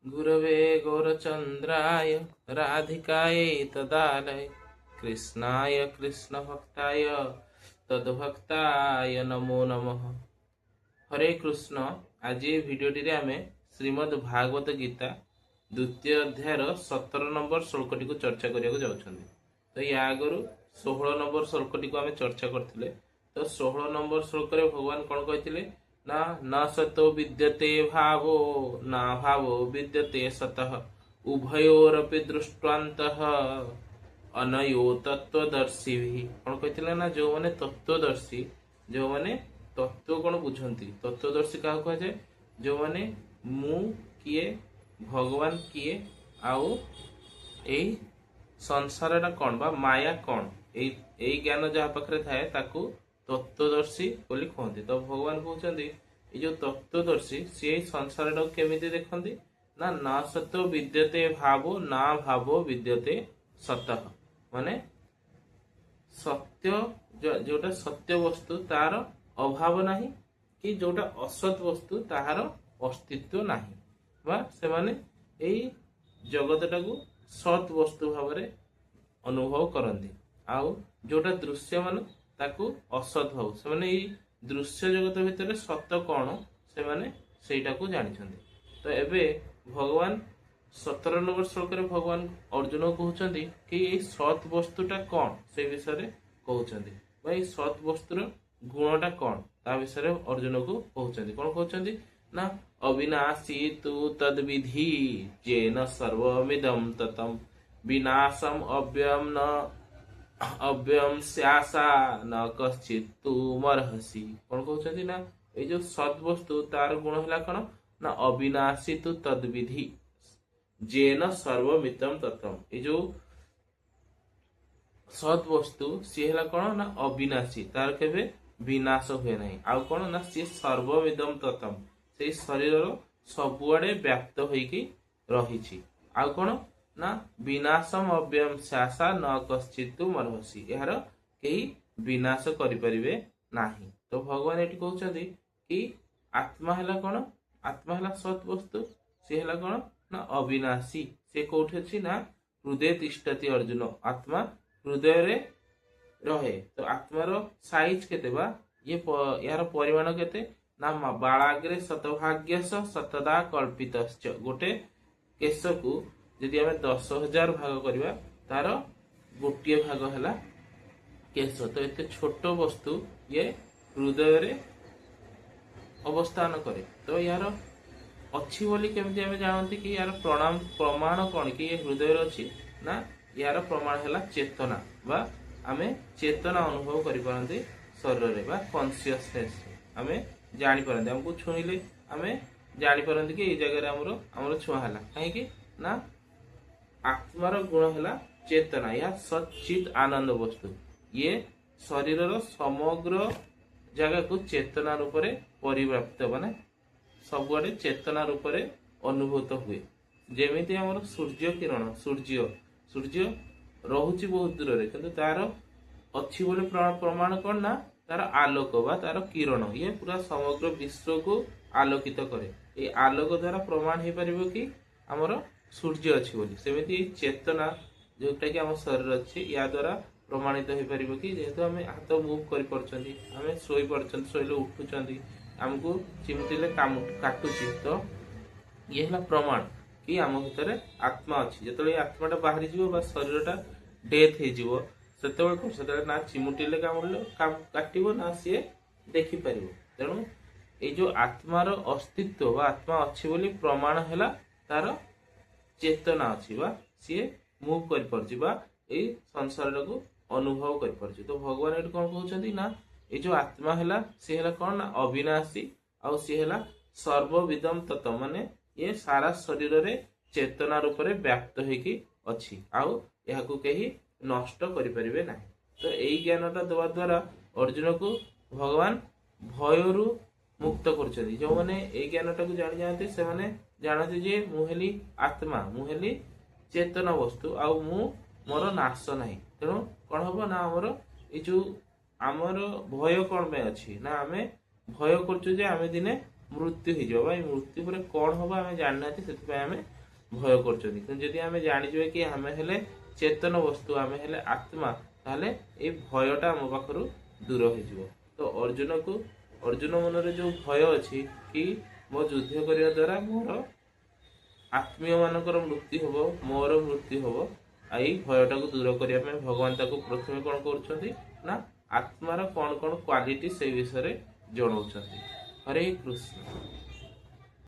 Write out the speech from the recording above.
गुरवे गौरचन्द्राय राधिकायै तदालय कृष्णाय कृष्णभक्ताय तद्भक्ताय नमो नमः। हरे कृष्ण। आज ये भिडियोटी आमे श्रीमद् भागवत गीता द्वितीय अध्यायर 17 नंबर श्लोकटी को चर्चा करने जाऊँ। तो या आगु 16 नंबर श्लोकटी को आम चर्चा करते। तो 16 नंबर श्लोक भगवान कौन कहते ना न सतो विद्यते भावो न भावो विद्यते सतः उभयोरपि दृष्टान्तः अनयो तत्वदर्शी कौन कहते ना जो मैंने तत्वदर्शी जो मैंने तत्व कौन बुझंती तत्वदर्शी क्या कह जाए जो मैंने मु किए भगवान किए आउ यही संसार कौन बा माया कौन यही ज्ञान जहाँ पाखे थाए ताकू तत्वदर्शी बोली कहते। तो भगवान कहते ये जो तत्वदर्शी सी संसार केमी देखते ना न सत विद्यते भावो ना भावो विद्यते सतः माने सत्य जोटा सत्य वस्तु तार अभाव नहीं कि जोटा असत वस्तु ताहार अस्तित्व नहीं बा से माने यही जगतटा को सत वस्तु भाव अनुभव करती आउ जोटा दृश्य मान ताकू असत भाव से माने दृश्य जगत भितर सत कौन से माने सेटा को जानी। तो एबे भगवान 17 नंबर श्लोक भगवान अर्जुन कहते कि ये सत वस्तुटा कौन से विषय कहते भाई सत वस्तुर गुणटा कौन ता विषय अर्जुन को कहते कौन कहते ना अविनाशी तु तद विधि जेन सर्वमिदं ततम विनाशम अव्ययम न अव्ययम स्यासा न कश्चित तुमर्हसी कौन कहते ना ये जो सद वस्तु तार गुण है कौन ना अविनाशी तु तद विधि जेन सर्वमिदं ततम ये जो सद वस्तु सी है कौन ना अविनाशी तार केबे विनाश हुए नहीं आउ कौन ना सी सर्वमिदं ततम से शरीर सबुआड़े व्याप्त होइकी रही आउ कौन ना विनाशम अव्ययम शासा न कश्चित मरहसी यार कहीं विनाश करिपरिबे नाही। तो भगवान ये कहते कि आत्मा है कौन आत्मा है सत वस्तु सी है कौन ना अविनाशी से कौट अच्छी ना हृदय तिष्ठति अर्जुन आत्मा हृदय रे रहे। तो आत्मार साइज केते बा ये यार परिमाण केते ना बालाग्रे शतभाग्य शतदा कल्पित गोटे केश को यदि आम 10,000 भाग करवा तार गोटे भाग है केश। तो ये छोट वस्तु ये हृदय रे अवस्थान करे। तो यार अच्छी बोली केमती आम जानती कि यार प्रमाण कौन कि ये हृदय अच्छी ना यार प्रमाण है चेतना बा आमे चेतना अनुभव करि शरीर रे बा कॉन्शियसनेस आमे जानी पारंती हमको छुईले आमे जानी पारंती कि ये जगह हमर छुआ है कहीं ना आत्मार गुण है चेतना या सचित आनंद वस्तु ये शरीर समग्र जगह को चेतना रूप में परिव्याप्त माने सबुआडे चेतना रूप में अनुभूत हुए जेमिति हमर सूर्य किरण सूर्य रहुची बहुत दूर रे किंतु तार अच्छी बोले प्रमाण कौन ना तार आलोक बा तार किरण ये पूरा समग्र विश्व को आलोकित करे। ये आलोक द्वारा प्रमाण हो पार कि आमर सूर्य अच्छी बोली सेमती चेतना जोटा कि आम शरीर अच्छी या द्वारा प्रमाणित हो पार कि जेहेतु आम हाथ मुव कर शोई पार्छ शोले उठुंट आमको चिमटिले काटुची। तो ये है प्रमाण कि आम भितर आत्मा अच्छी जो आत्माटा बाहरी जीव शरीरटा डेथ हो से ना चिमुटिले काटो ना सी देखिपर। तेणु ये जो आत्मार अस्तित्व आत्मा अच्छी बोली प्रमाण है तार चेतना अच्छी सी मुव कर संसार को अनुभव कर। तो भगवान ये कौन कहते ना ये जो आत्मा है सी है कौन ना अविनाशी आउ सी है सर्वविदम तत्व माने ये सारा शरीर रे चेतना रूप में व्याप्त होगी अच्छी आउ यह कहीं नष्ट करें ना। तो यही ज्ञानटा देवा द्वारा अर्जुन को भगवान भयरू मुक्त कर जो मैंने ये ज्ञानटा को जानी जाते से माने जानते जे मुहेली आत्मा मुहेली चेतना वस्तु आउ मोर नाश नहीं। तेणु कौन हम ना आमर ये जो आमर भय कौन में अच्छी ना आम भय कर दिने मृत्यु हो मृत्यु पर कौन हम आम जाना से आम भय कर जदि आम जानीजे कि आम हेले चेतन वस्तु आम हेले आत्मा ताहले ये भयटा आम पाखु दूर हो तो अर्जुन मन जो भय अच्छी कि मो युद्ध करने द्वारा मोर आत्मीय मानकर मृत्यु हम मोर मृत्यु हम आई भयटा को दूर करने भगवान प्रथम कौन कर आत्मार कौन कौन क्वालिटी से विषय जनाऊँ। हरे कृष्ण।